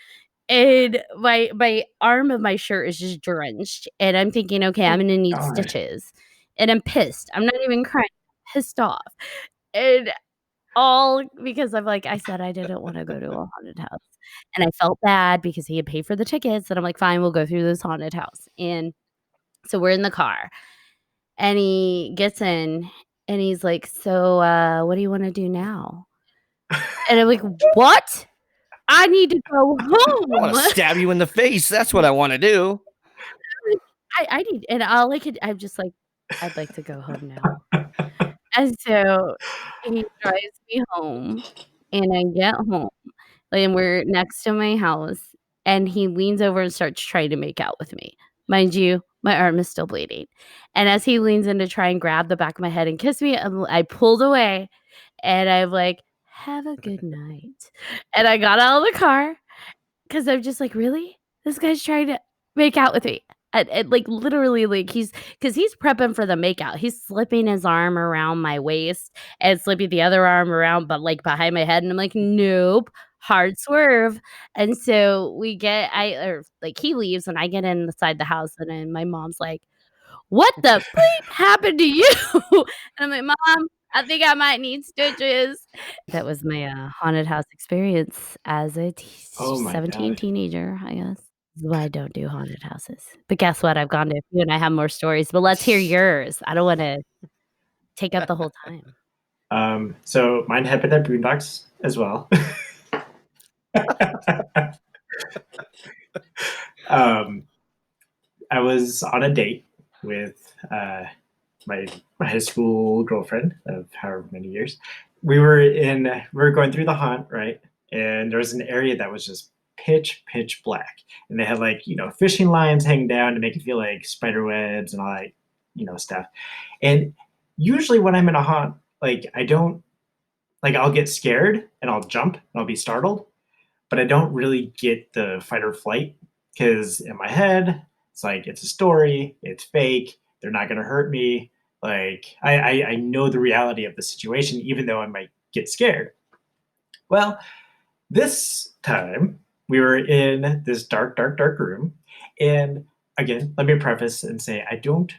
And my arm of my shirt is just drenched, and I'm thinking, "Okay, I'm gonna need God. stitches." And I'm pissed. I'm not even crying, I'm pissed off. And all because of, like, I said I didn't wanna go to a haunted house. And I felt bad because he had paid for the tickets, and I'm like, "Fine, we'll go through this haunted house." And so we're in the car, and he gets in, and he's like, "So, what do you wanna do now?" And I'm like, "What? I need to go I want to home." stab you in the face. That's what I want to do. I need, and all I could, I'm just like, I'd like to go home now. And so he drives me home, and I get home, and we're next to my house, and he leans over and starts trying to make out with me. Mind you, my arm is still bleeding. And as he leans in to try and grab the back of my head and kiss me, I pulled away, and I'm like, have a good night. And I got out of the car because I'm just like, really? This guy's trying to make out with me. And like literally, like he's prepping for the makeout. He's slipping his arm around my waist and slipping the other arm around, but like behind my head. And I'm like, nope, hard swerve. And so he leaves, and I get inside the house, and then my mom's like, what the bleep happened to you? And I'm like, Mom, I think I might need stitches. That was my haunted house experience as a Oh my 17 God. teenager, I guess. This is why I don't do haunted houses. But guess what? I've gone to a few, and I have more stories. But let's hear yours. I don't want to take up the whole time. So mine happened at Boondocks as well. I was on a date with my high school girlfriend of however many years. We were going through the haunt, right? And there was an area that was just pitch black, and they had like fishing lines hanging down to make it feel like spider webs and all that stuff. And usually when I'm in a haunt, like I don't like I'll get scared and I'll jump and I'll be startled, but I don't really get the fight or flight because in my head it's like it's a story, it's fake, they're not going to hurt me. Like I know the reality of the situation, even though I might get scared. Well, this time we were in this dark room, and again, let me preface and say I don't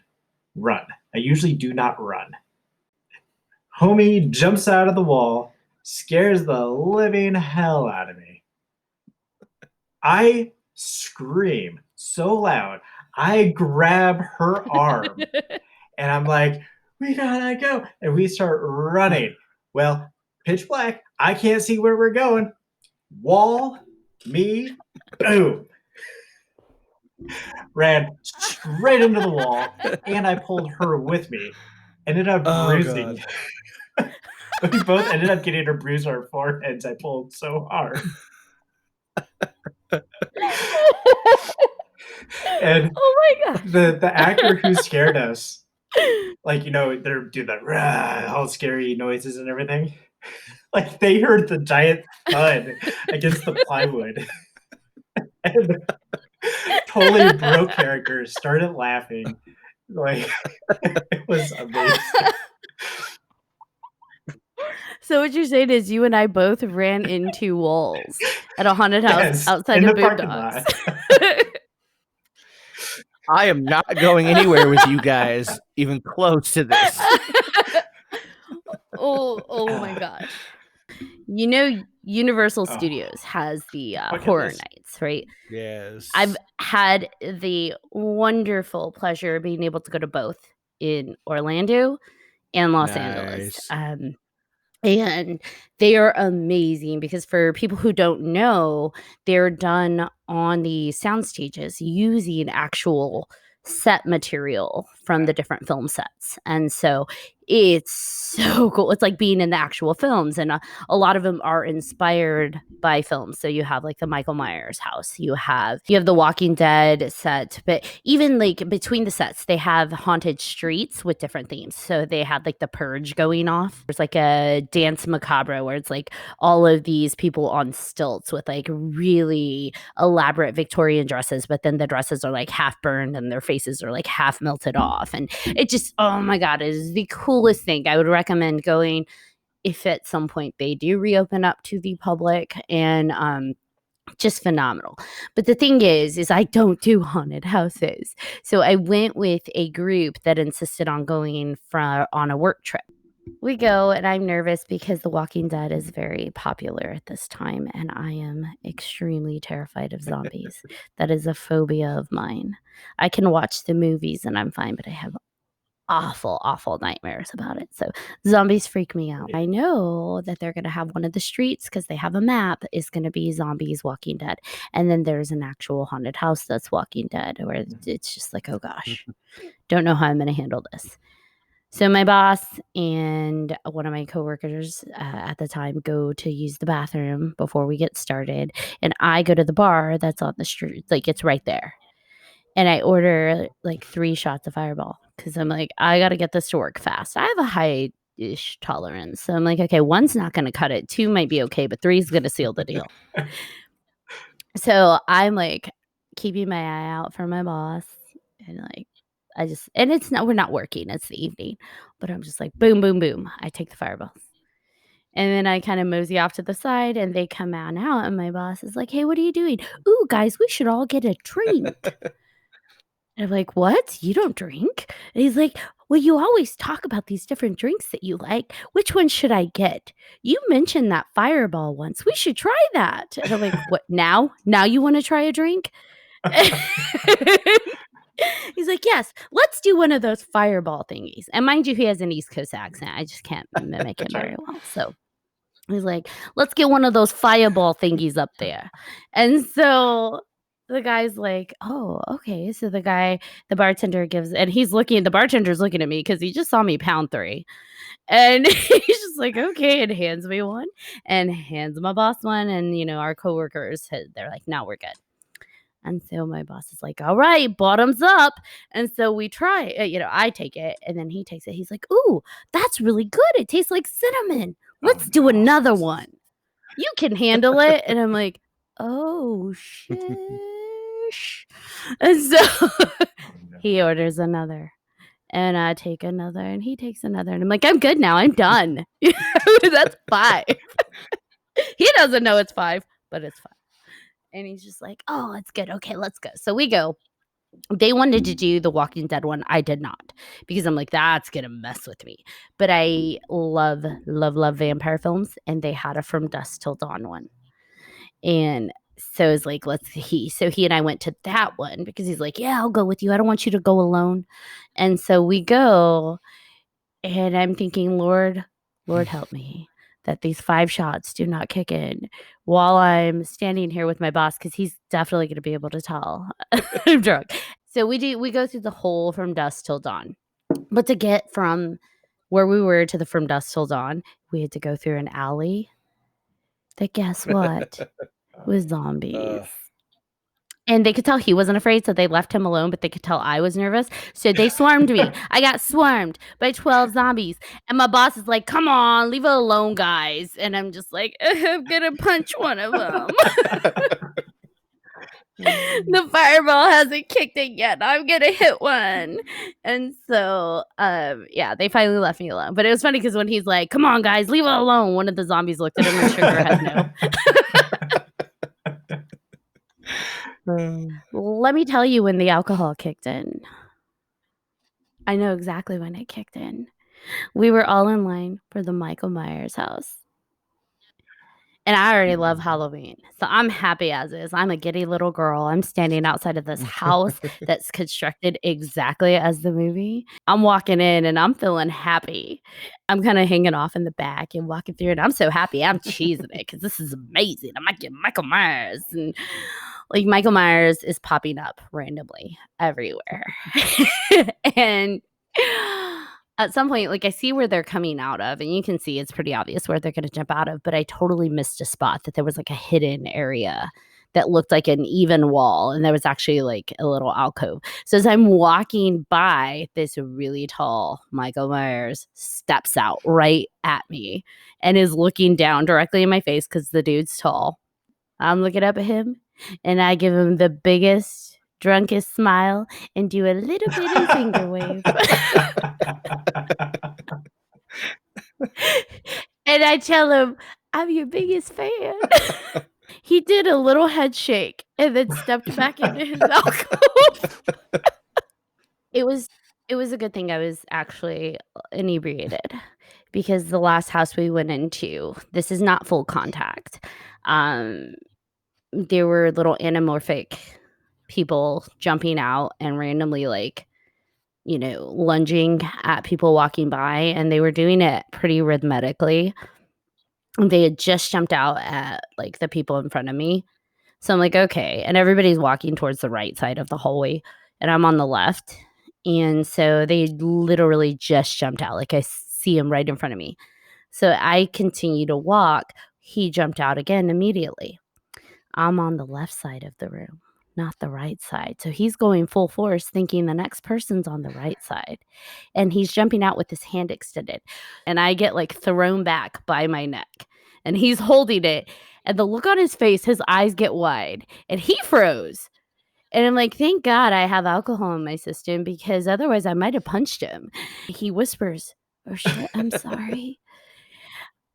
run. I usually do not run. Homie jumps out of the wall, scares the living hell out of me. I scream so loud, I grab her arm, and I'm like, we gotta go. And we start running. Well, pitch black, I can't see where we're going. Wall, me, boom. Ran straight into the wall, and I pulled her with me. Ended up bruising. We both ended up getting a bruise on our foreheads. I pulled so hard. And oh my God. the actor who scared us, like they're doing that rah, all scary noises and everything. Like they heard the giant thud against the plywood. And totally broke character, started laughing. Like it was amazing. So what you're saying is you and I both ran into walls at a haunted house Yes, outside in of the parking Boondocks. I am not going anywhere with you guys even close to this. oh my gosh. Universal Studios has the horror nights, right? Yes. I've had the wonderful pleasure of being able to go to both in Orlando and Los Angeles. And they are amazing because for people who don't know, they're done on the sound stages using actual set material from the different film sets. And so it's so cool. It's like being in the actual films, and a lot of them are inspired by films. So you have like the Michael Myers house, you have the Walking Dead set, but even like between the sets, they have haunted streets with different themes. So they had like the Purge going off. There's like a Dance Macabre where it's like all of these people on stilts with like really elaborate Victorian dresses, but then the dresses are like half burned and their faces are like half melted off. And it just, oh my God, it is the coolest thing. I would recommend going if at some point they do reopen up to the public, and just phenomenal. But the thing is I don't do haunted houses. So I went with a group that insisted on going on a work trip. We go, and I'm nervous because The Walking Dead is very popular at this time, and I am extremely terrified of zombies. That is a phobia of mine. I can watch the movies and I'm fine, but I have awful nightmares about it. So zombies freak me out. I know that they're going to have one of the streets, because they have a map, is going to be zombies Walking Dead. And then there's an actual haunted house that's Walking Dead, where it's just like, oh gosh, don't know how I'm going to handle this. So my boss and one of my coworkers at the time go to use the bathroom before we get started. And I go to the bar that's on the street, like it's right there. And I order like 3 shots of Fireball, because I'm like, I got to get this to work fast. I have a high-ish tolerance. So I'm like, okay, 1's not going to cut it. 2 might be okay, but 3's going to seal the deal. So I'm like keeping my eye out for my boss, and like, we're not working, it's the evening, but I'm just like, boom, boom, boom. I take the Fireballs. And then I kind of mosey off to the side, and they come out, and my boss is like, hey, what are you doing? Ooh, guys, we should all get a drink. And I'm like, what? You don't drink? And he's like, well, you always talk about these different drinks that you like. Which one should I get? You mentioned that Fireball once. We should try that. And I'm like, what, now? Now you want to try a drink? He's like, yes, let's do one of those Fireball thingies. And mind you, he has an East Coast accent. I just can't mimic him very well. So he's like, let's get one of those Fireball thingies up there. And so the guy's like, oh, okay. So the bartender the bartender's looking at me because he just saw me pound 3. And he's just like, okay, and hands me one and hands my boss one. And, our coworkers, they're like, no, we're good. And so my boss is like, all right, bottoms up. And so we try, I take it, and then he takes it. He's like, ooh, that's really good. It tastes like cinnamon. Let's do another one. You can handle it. And I'm like, oh, shish. And so he orders another, and I take another, and he takes another. And I'm like, I'm good now. I'm done. That's 5. He doesn't know it's 5, but it's 5. And he's just like, oh, it's good. Okay, let's go. So we go. They wanted to do the Walking Dead one. I did not, because I'm like, that's going to mess with me. But I love vampire films, and they had a From Dusk Till Dawn one. And so it's like, so he and I went to that one, because he's like, yeah, I'll go with you. I don't want you to go alone. And so we go, and I'm thinking, Lord help me that these 5 shots do not kick in while I'm standing here with my boss, because he's definitely going to be able to tell I'm drunk. So we go through the whole From Dusk Till Dawn. But to get from where we were to the From Dusk Till Dawn, we had to go through an alley that, guess what, was zombies. And they could tell he wasn't afraid, so they left him alone, but they could tell I was nervous. So they swarmed me. I got swarmed by 12 zombies. And my boss is like, come on, leave it alone, guys. And I'm just like, I'm going to punch one of them. The Fireball hasn't kicked it yet. I'm going to hit one. And so, they finally left me alone. But it was funny because when he's like, come on, guys, leave it alone, one of the zombies looked at him and shook her head no. Let me tell you when the alcohol kicked in. I know exactly when it kicked in. We were all in line for the Michael Myers house. And I already love Halloween. So I'm happy as is. I'm a giddy little girl. I'm standing outside of this house that's constructed exactly as the movie. I'm walking in and I'm feeling happy. I'm kind of hanging off in the back and walking through, and I'm so happy. I'm cheesing it because this is amazing. I might get Michael Myers. And Like Michael Myers is popping up randomly everywhere. And at some point, like I see where they're coming out of, and you can see it's pretty obvious where they're going to jump out of, but I totally missed a spot that there was like a hidden area that looked like an even wall, and there was actually like a little alcove. So as I'm walking by, this really tall Michael Myers steps out right at me and is looking down directly in my face because the dude's tall. I'm looking up at him, and I give him the biggest, drunkest smile and do a little bitty finger wave. And I tell him, I'm your biggest fan. He did a little head shake and then stepped back into his alcove. It was a good thing I was actually inebriated, because the last house we went into, this is not full contact. There were little anamorphic people jumping out and randomly like, lunging at people walking by, and they were doing it pretty rhythmically. They had just jumped out at like the people in front of me. So I'm like, okay. And everybody's walking towards the right side of the hallway, and I'm on the left. And so they literally just jumped out. Like I see him right in front of me. So I continue to walk. He jumped out again immediately. I'm on the left side of the room, not the right side. So he's going full force thinking the next person's on the right side. And he's jumping out with his hand extended. And I get like thrown back by my neck. And he's holding it. And the look on his face, his eyes get wide. And he froze. And I'm like, thank God I have alcohol in my system, because otherwise I might have punched him. He whispers, oh shit, I'm sorry.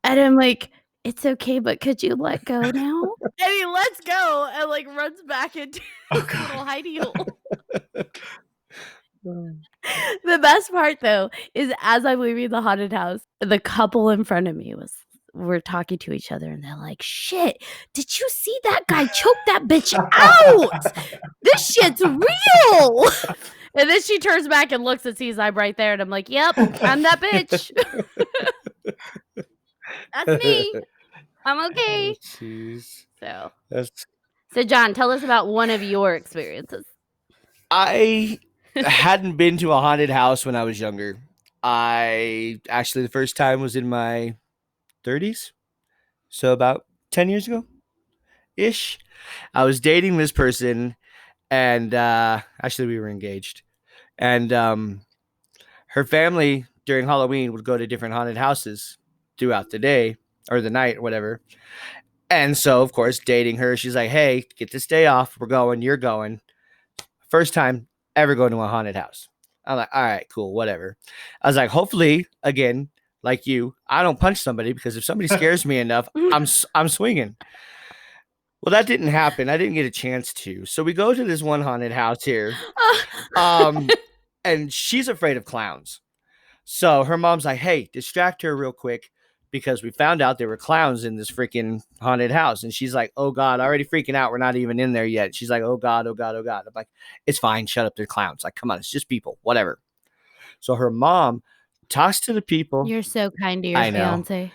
And I'm like, it's okay, but could you let go now? And he lets go and like runs back into his little hidey hole. The best part though is as I'm leaving the haunted house, the couple in front of me were talking to each other, and they're like, shit, did you see that guy choke that bitch out? This shit's real. And then she turns back and looks and sees I'm right there, and I'm like, yep, I'm that bitch. That's me. I'm okay. Jeez. So That's John, tell us about one of your experiences. I hadn't been to a haunted house when I was younger. I actually, the first time was in my 30s. So about 10 years ago ish. I was dating this person, and actually we were engaged. And her family during Halloween would go to different haunted houses throughout the day or the night or whatever. And so, of course, dating her, she's like, hey, get this day off. We're going. You're going. First time ever going to a haunted house. I'm like, all right, cool, whatever. I was like, hopefully, again, like you, I don't punch somebody, because if somebody scares me enough, I'm swinging. Well, that didn't happen. I didn't get a chance to. So we go to this one haunted house here. And she's afraid of clowns. So her mom's like, hey, distract her real quick, because we found out there were clowns in this freaking haunted house. And she's like, oh God, already freaking out. We're not even in there yet. She's like, oh God, oh God, oh God. I'm like, it's fine. Shut up. They're clowns. Like, come on. It's just people, whatever. So her mom talks to the people. You're so kind to your fiance.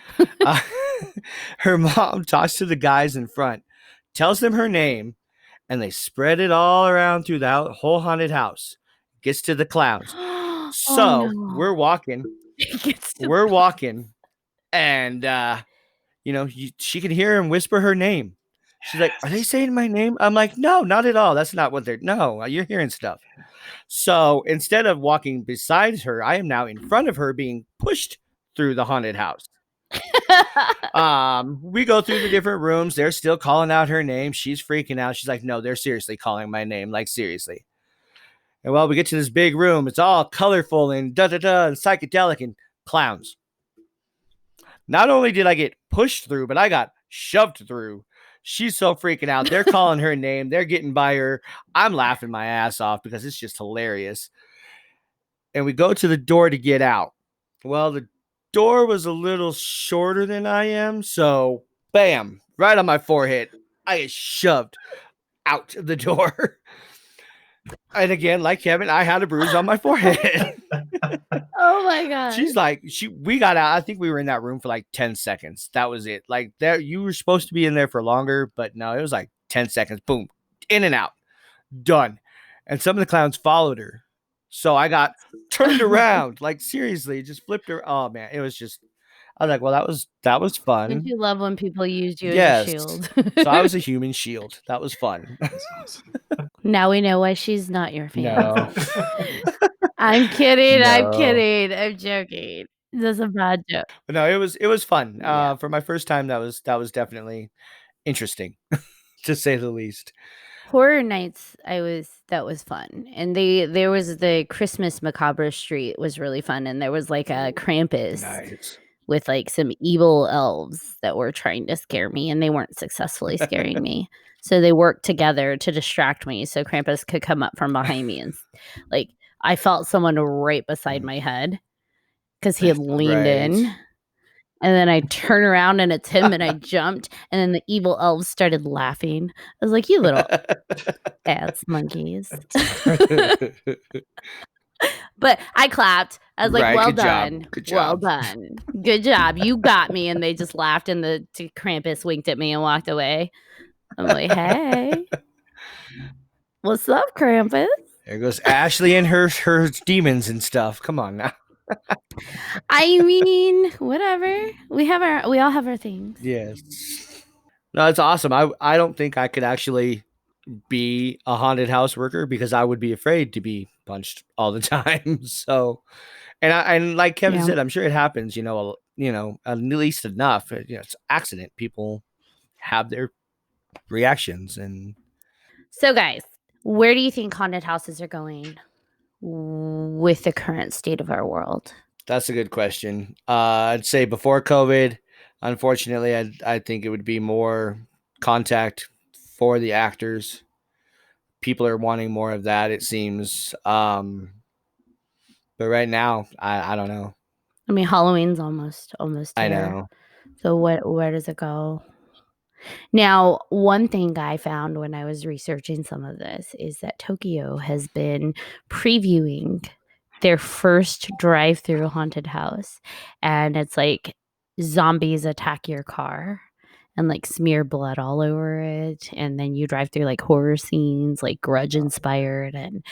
Her mom talks to the guys in front, tells them her name, and they spread it all around through the whole haunted house. Gets to the clowns. So we're walking. We're walking. And, she can hear him whisper her name. She's like, are they saying my name? I'm like, no, not at all. That's not what no, you're hearing stuff. So instead of walking beside her, I am now in front of her being pushed through the haunted house. We go through the different rooms. They're still calling out her name. She's freaking out. She's like, no, they're seriously calling my name. Like, seriously. And well, we get to this big room. It's all colorful and da-da-da and psychedelic and clowns. Not only did I get pushed through, but I got shoved through. She's so freaking out. They're calling her name. They're getting by her. I'm laughing my ass off because it's just hilarious. And we go to the door to get out. Well, the door was a little shorter than I am. So, bam, right on my forehead. I get shoved out the door. And again, like Kevin, I had a bruise on my forehead. Oh my God. She's like, we got out. I think we were in that room for like 10 seconds. That was it. Like, there, you were supposed to be in there for longer, but no, it was like 10 seconds. Boom. in and out, done. And some of the clowns followed her. So I got turned around, like seriously, just flipped her. Oh man, it was just, I was like, well, that was Don't fun. you love when people use you as a Yes. shield? So I was a human shield. That was fun. That's awesome. Now we know why she's not your fan. No. I'm kidding. I'm No. kidding. I'm joking. That's a bad joke. But no, it was fun. Yeah. For my first time, that was definitely interesting, to say the least. Horror nights, that was fun. And there was the Christmas Macabre Street was really fun, and there was like a Krampus Nice. with like some evil elves that were trying to scare me, and they weren't successfully scaring me. So they worked together to distract me so Krampus could come up from behind me, and like I felt someone right beside my head because he had leaned in. Right. And then I turn around and it's him, and I jumped, and then the evil elves started laughing. I was like, "You little ass monkeys." But I clapped. I was like, Right, "Well good job. done. Good Well job." done. Good job. You got me." And they just laughed, and the Krampus winked at me and walked away. I'm like, "Hey. What's up, Krampus?" There goes Ashley and her demons and stuff. Come on now. I mean, whatever. We all have our things. Yes. No, it's awesome. I don't think I could actually be a haunted house worker because I would be afraid to be punched all the time. So, and like Kevin Yeah. said, I'm sure it happens. At least enough. It's accident. People have their reactions, and So, guys, where do you think haunted houses are going with the current state of our world? that's a good question. I'd say before COVID, unfortunately, I think it would be more contact for the actors. People are wanting more of that, it seems. But right now, I don't know. I mean, Halloween's almost I here. know. So where does it go? Now, one thing I found when I was researching some of this is that Tokyo has been previewing their first drive-through haunted house, and it's like zombies attack your car and like smear blood all over it, and then you drive through like horror scenes, like Grudge inspired, and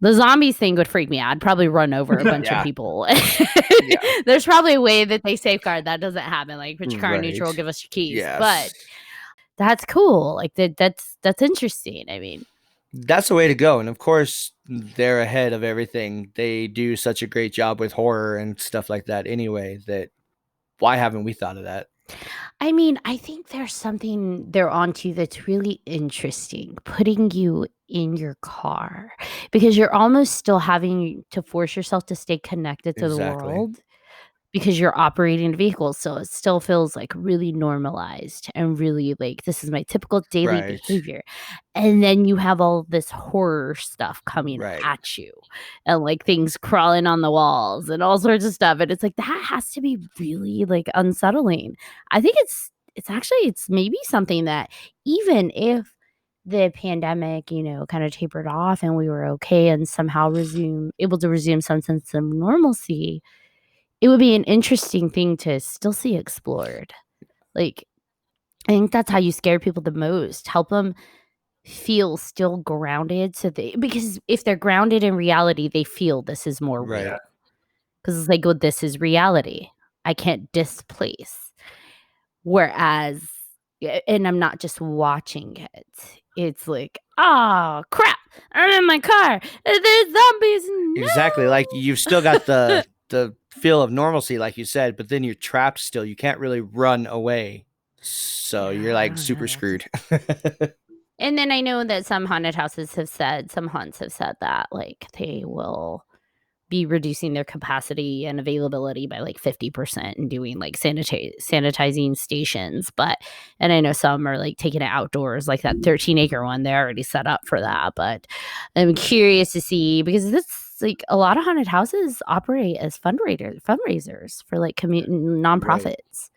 the zombies thing would freak me out. I'd probably run over a bunch of Yeah. people. Yeah. There's probably a way that they safeguard that doesn't happen. Like, put your car in neutral, Right. give us your keys. Yes. But that's cool. Like that's interesting. I mean, That's the way to go. And of course, they're ahead of everything. They do such a great job with horror and stuff like that anyway, that why haven't we thought of that? I mean, I think there's something they're onto that's really interesting, putting you in your car, because you're almost still having to force yourself to stay connected to the Exactly. world because you're operating a vehicle. So it still feels like really normalized and really like this is my typical daily Right. behavior. And then you have all this horror stuff coming Right. at you and like things crawling on the walls and all sorts of stuff. And it's like that has to be really like unsettling. I think it's maybe something that even if the pandemic, kind of tapered off and we were okay and somehow able to resume some sense of normalcy, it would be an interesting thing to still see explored. Like, I think that's how you scare people the most. Help them feel still grounded. Because if they're grounded in reality, they feel this is more Right. real. Because it's like, well, this is reality. I can't displace. Whereas, and I'm not just watching it. It's like, oh, crap. I'm in my car. There's zombies. No. Exactly. Like you've still got the feel of normalcy, like you said, but then you're trapped still. You can't really run away. So you're like super screwed. And then I know that some haunted houses have said, some haunts have said that like they will be reducing their capacity and availability by like 50% and doing like sanitizing stations. And I know some are like taking it outdoors, like that 13-acre one. They're already set up for that. But I'm curious to see, because it's like a lot of haunted houses operate as fundraisers for like nonprofits. Right.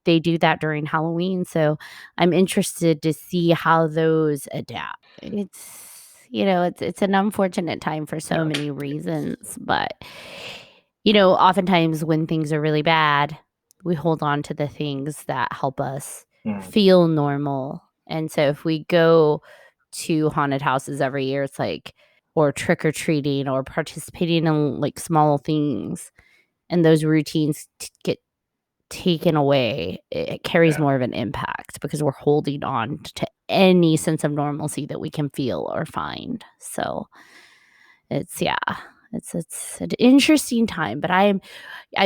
They do that during Halloween. So I'm interested to see how those adapt. It's an unfortunate time for so many reasons, but oftentimes when things are really bad, we hold on to the things that help us feel normal And so if we go to haunted houses every year, it's like, or trick or treating or participating in like small things, and those routines get taken away, it carries more of an impact because we're holding on to any sense of normalcy that we can feel or find. So it's an interesting time, but I'm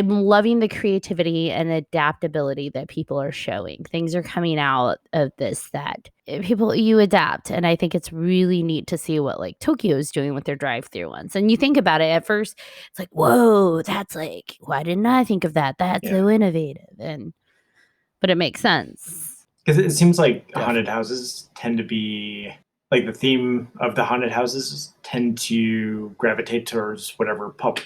loving the creativity and adaptability that people are showing. Things are coming out of this that you adapt, and I think it's really neat to see what like Tokyo is doing with their drive-through ones. And you think about it at first, it's like, whoa, that's like, why didn't I think of that? That's so innovative, but it makes sense. Because it seems like Yeah. haunted houses tend to be like the theme of the haunted houses tend to gravitate towards whatever pop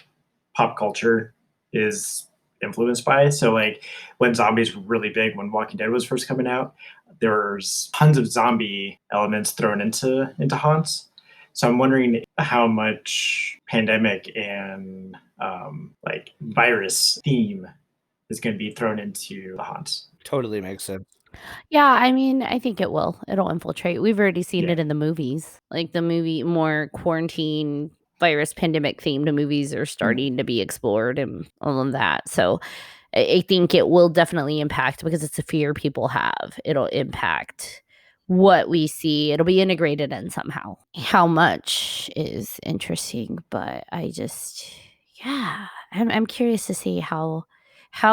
culture is influenced by. So like when zombies were really big, when Walking Dead was first coming out, there's tons of zombie elements thrown into haunts. So I'm wondering how much pandemic and like virus theme is going to be thrown into the haunts. Totally makes sense. Yeah, I mean, I think it will. It'll infiltrate. We've already seen Yeah. it in the movies. Like the movie, more quarantine virus pandemic themed movies are starting to be explored and all of that. So I think it will definitely impact because it's a fear people have. It'll impact what we see. It'll be integrated in somehow. How much is interesting, but I'm curious to see how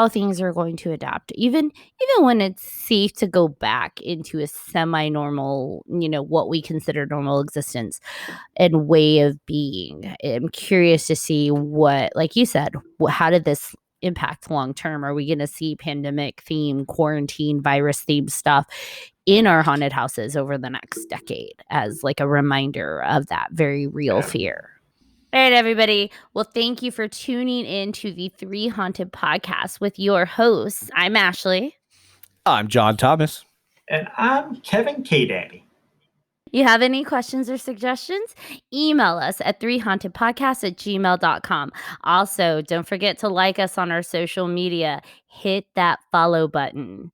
things are going to adapt. Even when it's safe to go back into a semi-normal, what we consider normal existence and way of being. I'm curious to see what, like you said, how did this impact long term? Are we going to see pandemic theme, quarantine, virus themed stuff in our haunted houses over the next decade as like a reminder of that very real fear? All right, everybody. Well, thank you for tuning in to the 3Haunted podcast with your hosts. I'm Ashley. I'm John Thomas. And I'm Kevin K. Daddy. You have any questions or suggestions? Email us at 3hauntedpodcast@gmail.com. Also, don't forget to like us on our social media. Hit that follow button.